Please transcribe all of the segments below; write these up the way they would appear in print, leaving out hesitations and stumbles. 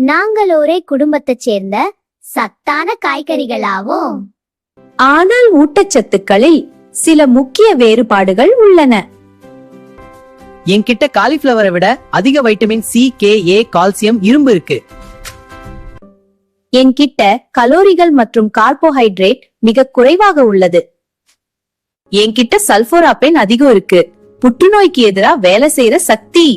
நாங்கள் ஒரே குடும்பத்தைச் சேர்ந்த சத்தான காய்கறிகளாவோம். ஆனால் ஊட்டச்சத்துக்களில் சில முக்கிய வேறுபாடுகள் உள்ளன. என்கிட்ட காலிஃபிளவரை விட அதிக வைட்டமின் சி, கே, ஏ, கால்சியம், இரும்பு இருக்கு. என்கிட்ட கலோரிகள் மற்றும் கார்போஹைட்ரேட் மிக குறைவாக உள்ளது. என்கிட்ட சல்போராபேன் அதிகம் இருக்கு. புற்றுநோய்க்கு எதிரா வேலை செய்யற சக்தி.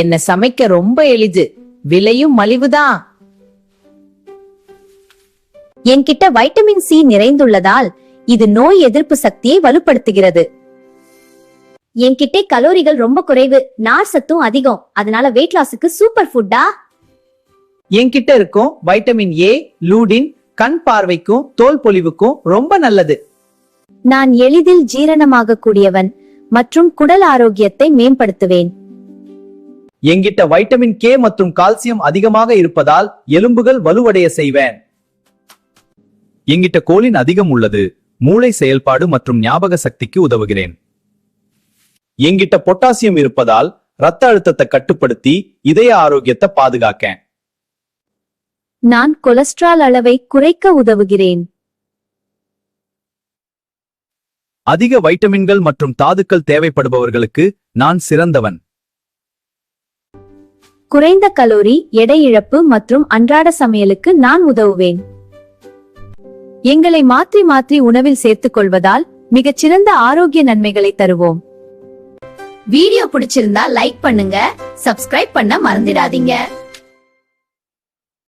என்ன சமைக்க ரொம்ப எளிது, விலையும் மலிவுதான். என்கிட்ட வைட்டமின் சி நிறைந்துள்ளதால் இது நோய் எதிர்ப்பு சக்தியை வலுப்படுத்துகிறது. என்கிட்ட கலோரிகள் ரொம்ப குறைவு, நார் சத்தும் அதிகம். அதனால வெயிட் லாஸுக்கு சூப்பர் ஃபுட்டா. என்கிட்ட இருக்கும் வைட்டமின் ஏ, லூடின் கண் பார்வைக்கும் தோல் பொலிவுக்கும் ரொம்ப நல்லது. நான் எளிதில் ஜீரணமாக கூடியவன் மற்றும் குடல் ஆரோக்கியத்தை மேம்படுத்துவேன். என்கிட்ட வைட்டமின் கே மற்றும் கால்சியம் அதிகமாக இருப்பதால் எலும்புகள் வலுவடைய செய்வேன். என்கிட்ட கோலின் அதிகம் உள்ளது, மூளை செயல்பாடு மற்றும் ஞாபக சக்திக்கு உதவுகிறேன். என்கிட்ட பொட்டாசியம் இருப்பதால் இரத்த அழுத்தத்தை கட்டுப்படுத்தி இதய ஆரோக்கியத்தை பாதுகாக்க. நான் கொலஸ்ட்ரால் அளவை குறைக்க உதவுகிறேன். அதிக வைட்டமின்கள் மற்றும் தாதுக்கள் தேவைப்படுபவர்களுக்கு நான் சிறந்தவன். குறைந்த கலோரி, எடை இழப்பு மற்றும் அன்றாட சமையலுக்கு நான் உதவுவேன். எங்களை மாற்றி மாற்றி உணவில் சேர்த்துக் கொள்வதால் மிகச்சிறந்த ஆரோக்கிய நன்மைகளை தருவோம். வீடியோ பிடிச்சிருந்தா லைக் பண்ணுங்க, சப்ஸ்கிரைப் பண்ண மறந்துடாதீங்க.